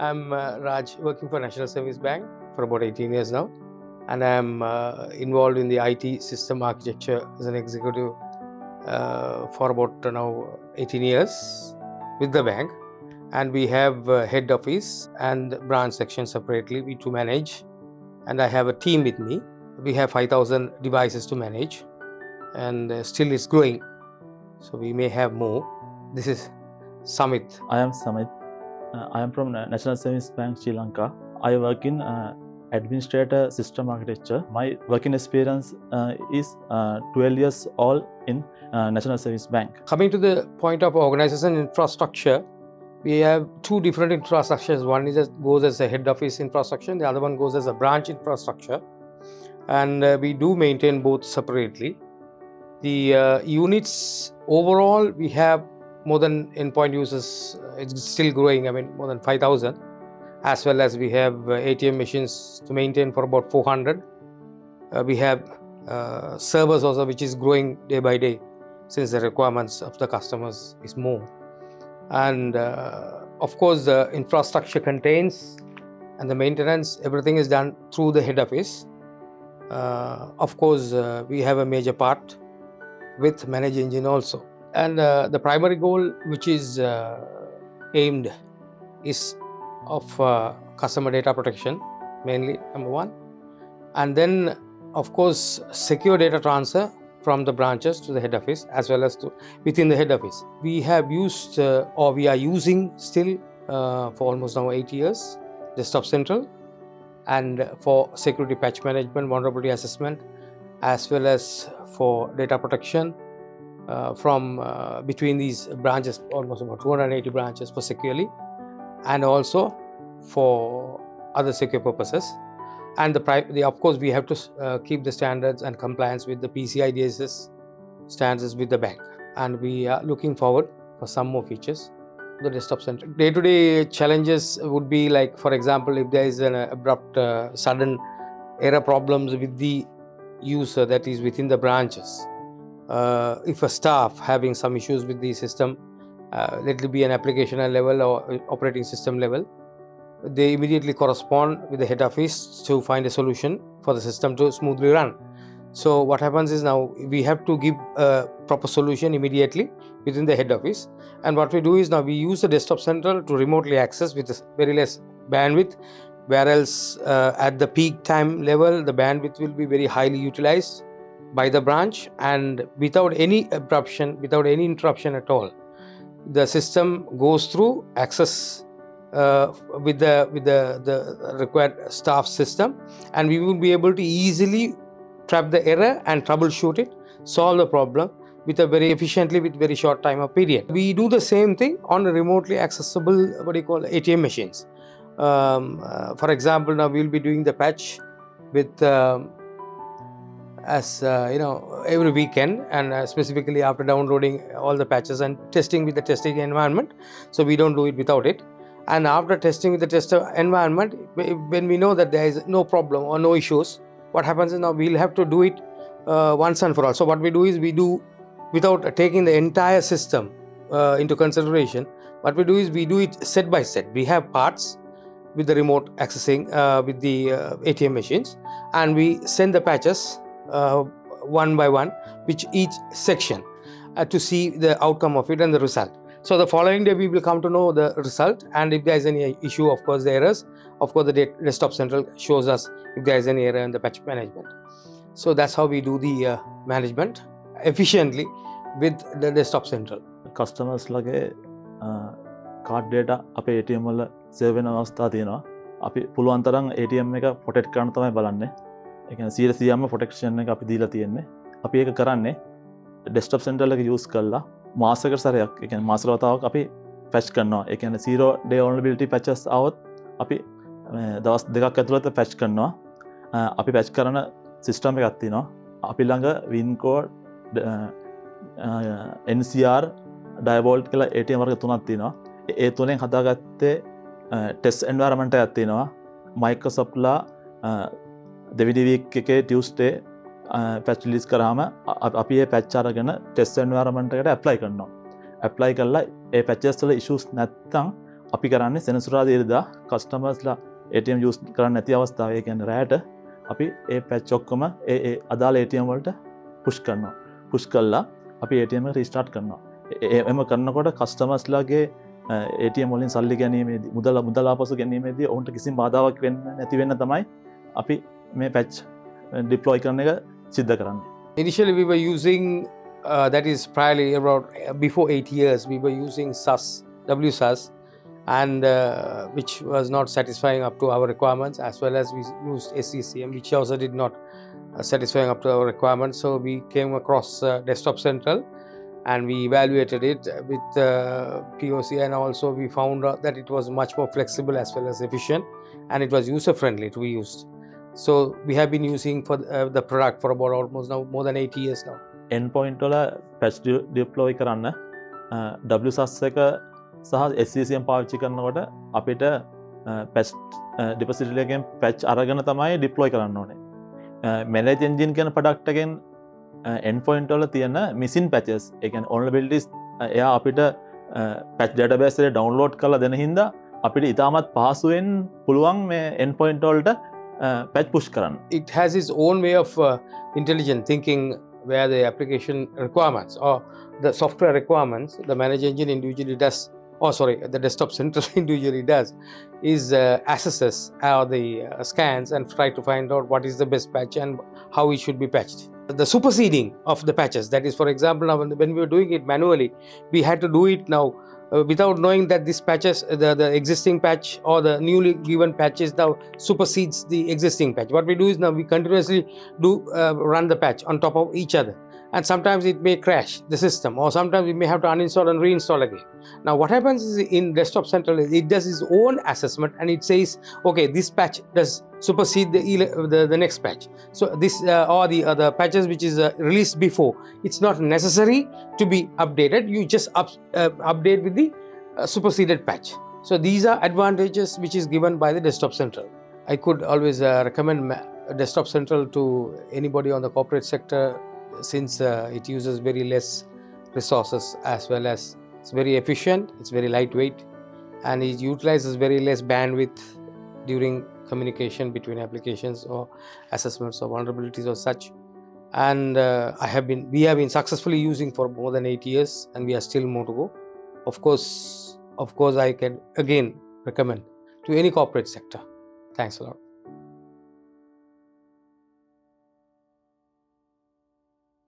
I'm Raj, working for National Service Bank for about 18 years now, and I'm involved in the IT system architecture as an executive for about now 18 years with the bank. And we have head office and branch section separately we to manage, and I have a team with me. We have 5,000 devices to manage, and still it's growing, so we may have more. This is Samit. I am Samit. I am from National Service Bank, Sri Lanka. I work in administrator system architecture. My working experience is 12 years old in National Service Bank. Coming to the point of organization infrastructure, we have two different infrastructures. One goes as a head office infrastructure, and the other one goes as a branch infrastructure, and we do maintain both separately. The units overall, we have more than endpoint users. It's still growing. I mean, more than 5,000, as well as we have ATM machines to maintain for about 400. We have servers also, which is growing day by day, since the requirements of the customers is more. And of course, the infrastructure contains and the maintenance, everything is done through the head office. Of course, we have a major part with managed engine also. And the primary goal which is aimed is of customer data protection, mainly, number one. And then, of course, secure data transfer from the branches to the head office, as well as to within the head office. We have used or we are using still for almost now 8 years, Desktop Central, and for security patch management, vulnerability assessment, as well as for data protection from between these branches, almost about 280 branches for securely, and also for other secure purposes. And of course, we have to keep the standards and compliance with the PCI DSS standards with the bank. And we are looking forward for some more features. The Desktop Center. Day-to-day challenges would be like, for example, if there is an abrupt, sudden error problems with the user that is within the branches. If a staff having some issues with the system, let it be an application level or operating system level, they immediately correspond with the head office to find a solution for the system to smoothly run. So what happens is, now we have to give a proper solution immediately within the head office. And what we do is, now we use the Desktop Central to remotely access with very less bandwidth, whereas at the peak time level, the bandwidth will be very highly utilized by the branch, and without any abruption, without any interruption at all, the system goes through access with the required staff system, and we will be able to easily trap the error and troubleshoot it, solve the problem with a very efficiently, with very short time of period. We do the same thing on a remotely accessible, what do you call, ATM machines. For example, now we will be doing the patch with every weekend, and specifically after downloading all the patches and testing with the testing environment. So we don't do it without it. And after testing with the test environment, when we know that there is no problem or no issues, what happens is, now we'll have to do it once and for all. So what we do is, we do, without taking the entire system into consideration, what we do is, we do it set by set. We have parts with the remote accessing with the ATM machines, and we send the patches one by one, which each section to see the outcome of it and the result. So the following day, we will come to know the result, and if there is any issue, of course, the errors, of course, the Desktop Central shows us if there is any error in the patch management. So that's how we do the management efficiently with the Desktop Central. Customers lage card data අපේ ATM වල save වෙන අවස්ථා තියෙනවා. අපි පුළුවන් තරම් ATM එක protect කරන්න තමයි බලන්නේ. ඒ කියන්නේ 100%ම ප්‍රොටෙක්ෂන් එක අපි දීලා තියෙන්නේ. අපි ඒක කරන්නේ Desktop Central එක යූස් කරලා මාසයකට සැරයක්, ඒ කියන්නේ මාස වතාවක් අපි පැච් කරනවා. ඒ කියන්නේ 0 day vulnerability patches આવොත් අපි දවස් දෙකක් ඇතුළත පැච් කරනවා. අපි පැච් කරන සිස්ටම් එකක් තියෙනවා. අපි ළඟ win code, NCR, diebolt කියලා ATM වර්ග තුනක් තියෙනවා. ඒ තුනෙන් හදාගත්තේ ටෙස්ට් එන්වයරන්මන්ට් එකක් තියෙනවා. Microsoftලා දෙවිනි වීක් එකේ Tuesday පැච් රිලීස් කරාම අපි ඒ පැච් අරගෙන ටෙස්ට් එන්වයරන්මන්ට් එකට ඇප්ලයි කරනවා. ඇප්ලයි කරලා ඒ පැචස් වල ඉෂුස් නැත්තම් අපි කරන්නේ සෙනසුරාදා ඉරිදා කස්ටමර්ස්ලා ATM යූස් කරන්න නැති අවස්ථාව ඒ කියන්නේ රැට අපි ඒ පැච් ඔක්කොම ඒ අදාළ ATM වලට පුෂ් කරනවා. පුෂ් කළා අපි ATM එක රීස්ටාර්ට් කරනවා. එම කරනකොට කස්ටමර්ස්ලාගේ ATM වලින් සල්ලි ගැනීමේදී මුදල් ආපසු ගැනීමේදී ඔවුන්ට කිසිම බාධාවක් වෙන්නේ නැති වෙන්න තමයි අපි මේ පැච් ඩිප්ලොයි කරන එක සිද්ධ කරන්නේ. Initially, we were using, that is probably about before 8 years, we were using SAS, WSAS, and which was not satisfying up to our requirements, as well as we used SCCM, which also did not satisfying up to our requirements. So we came across Desktop Central, and we evaluated it with POC, and also we found out that it was much more flexible as well as efficient, and it was user friendly to be used. So we have been using for the product for about almost now more than 8 years now. Endpoint වල patch deploy කරන්න WSAS එක සහ SCCM පාවිච්චි කරනකොට අපිට patch depository එකෙන් patch අරගෙන තමයි deploy කරන්න ඕනේ. Manage engine කියන product එකෙන් endpoint වල තියෙන missing patches ඒ කියන්නේ vulnerabilities එයා අපිට patch database එකේ download කරලා දෙන හින්දා අපිට ඉතාමත් පහසුවෙන් පුළුවන් මේ endpoint වලට patch push කරන්න. It has its own way of intelligent thinking, where the application requirements or the software requirements, the manage engine individually does, the Desktop Central individually does, is assesses the scans and try to find out what is the best patch and how it should be patched. The superseding of the patches, that is, for example, now when we were doing it manually, we had to do it now without knowing that this patches, the existing patch or the newly given patches now supersedes the existing patch. What we do is now we continuously do run the patch on top of each other, and sometimes it may crash the system, or sometimes we may have to uninstall and reinstall again. Now what happens is in Desktop Central is it does its own assessment, and it says, okay, this patch does supersede the next patch. So this or the other patches which is released before, it's not necessary to be updated. You just update with the superseded patch. So these are advantages which is given by the Desktop Central. I could always recommend Desktop Central to anybody on the corporate sector, since it uses very less resources, as well as it's very efficient, it's very lightweight, and it utilizes very less bandwidth during communication between applications or assessments of vulnerabilities or such. And we have been successfully using for more than 8 years, and we are still more to go. Of course, I can again recommend to any corporate sector. Thanks a lot.